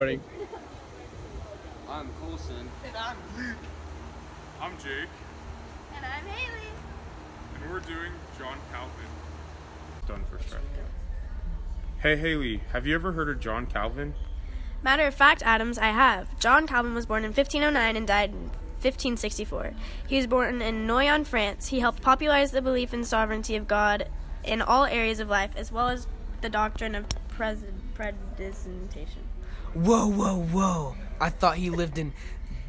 Recording. I'm Colson. And I'm Luke. I'm Jake. And I'm Haley. And we're doing John Calvin. Done for strike. Hey Haley, have you ever heard of John Calvin? Matter of fact, Adams, I have. John Calvin was born in 1509 and died in 1564. He was born in Noyon, France. He helped popularize the belief in sovereignty of God in all areas of life, as well as the doctrine of predestination. Whoa. I thought he lived in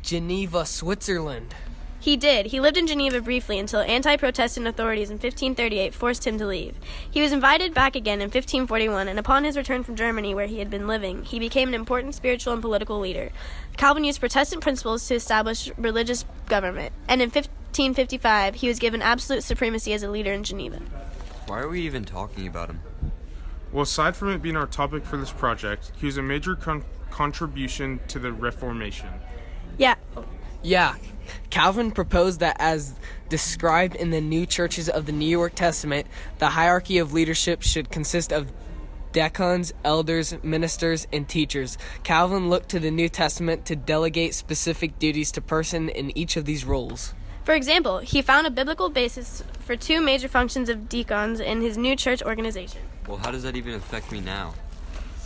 Geneva, Switzerland. He did. He lived in Geneva briefly until anti-Protestant authorities in 1538 forced him to leave. He was invited back again in 1541, and upon his return from Germany, where he had been living, he became an important spiritual and political leader. Calvin used Protestant principles to establish religious government, and in 1555, he was given absolute supremacy as a leader in Geneva. Why are we even talking about him? Well, aside from it being our topic for this project, he was a major contribution to the Reformation. Yeah, Calvin proposed that as described in the New Churches of the New York Testament, the hierarchy of leadership should consist of deacons, elders, ministers, and teachers. Calvin looked to the New Testament to delegate specific duties to person in each of these roles. For example, he found a biblical basis for two major functions of deacons in his new church organization. Well, how does that even affect me now?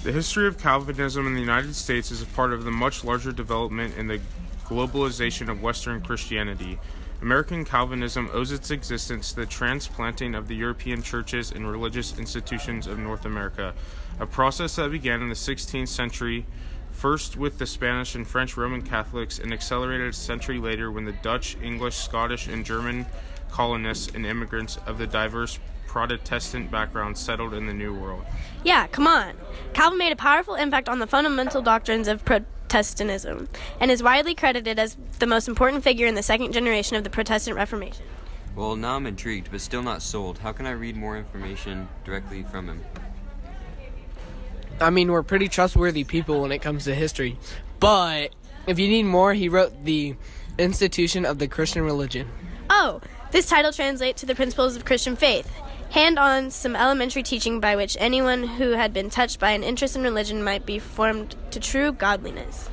The history of Calvinism in the United States is a part of the much larger development in the globalization of Western Christianity. American Calvinism owes its existence to the transplanting of the European churches and religious institutions of North America, a process that began in the 16th century, first with the Spanish and French Roman Catholics, and accelerated a century later when the Dutch, English, Scottish, and German colonists and immigrants of the diverse Protestant backgrounds settled in the New World. Yeah, come on. Calvin made a powerful impact on the fundamental doctrines of Protestantism, and is widely credited as the most important figure in the second generation of the Protestant Reformation. Well, now I'm intrigued, but still not sold. How can I read more information directly from him? I mean, we're pretty trustworthy people when it comes to history. But if you need more, he wrote The Institution of the Christian Religion. Oh, this title translates to the principles of Christian faith. Hand on some elementary teaching by which anyone who had been touched by an interest in religion might be formed to true godliness.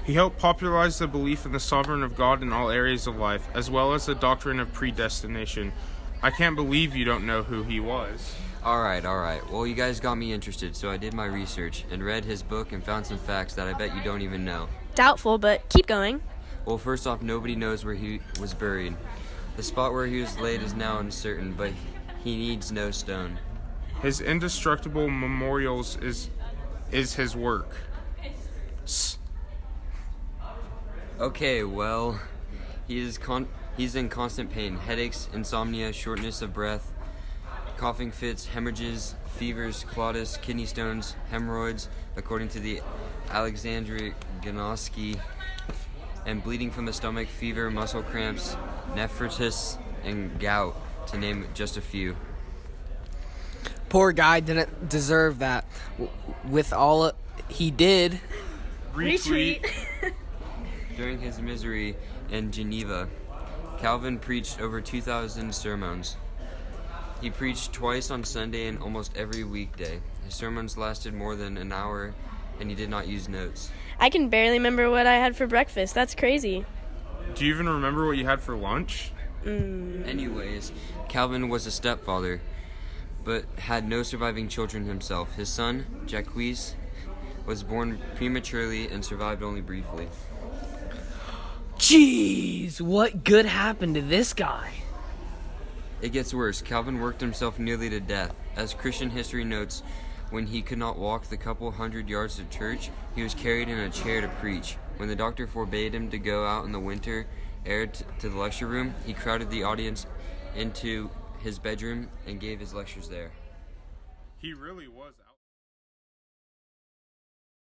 He helped popularize the belief in the sovereignty of God in all areas of life, as well as the doctrine of predestination. I can't believe you don't know who he was. All right. Well, you guys got me interested, so I did my research and read his book and found some facts that I bet you don't even know. Doubtful, but keep going. Well, first off, nobody knows where he was buried. The spot where he was laid is now uncertain, but he needs no stone. His indestructible memorials is his work. Okay, well, he's in constant pain. Headaches, insomnia, shortness of breath, coughing fits, hemorrhages, fevers, clottis, kidney stones, hemorrhoids, according to the Alexandria Gnoski, and bleeding from the stomach, fever, muscle cramps, nephritis, and gout, to name just a few. Poor guy didn't deserve that. With all he did. Retweet. During his misery in Geneva, Calvin preached over 2,000 sermons. He preached twice on Sunday and almost every weekday. His sermons lasted more than an hour, and he did not use notes. I can barely remember what I had for breakfast. That's crazy. Do you even remember what you had for lunch? Anyways, Calvin was a stepfather, but had no surviving children himself. His son, Jacques, was born prematurely and survived only briefly. Jeez, what good happened to this guy? It gets worse. Calvin worked himself nearly to death. As Christian history notes, when he could not walk the couple hundred yards to church, he was carried in a chair to preach. When the doctor forbade him to go out in the winter air to the lecture room, he crowded the audience into his bedroom and gave his lectures there. He really was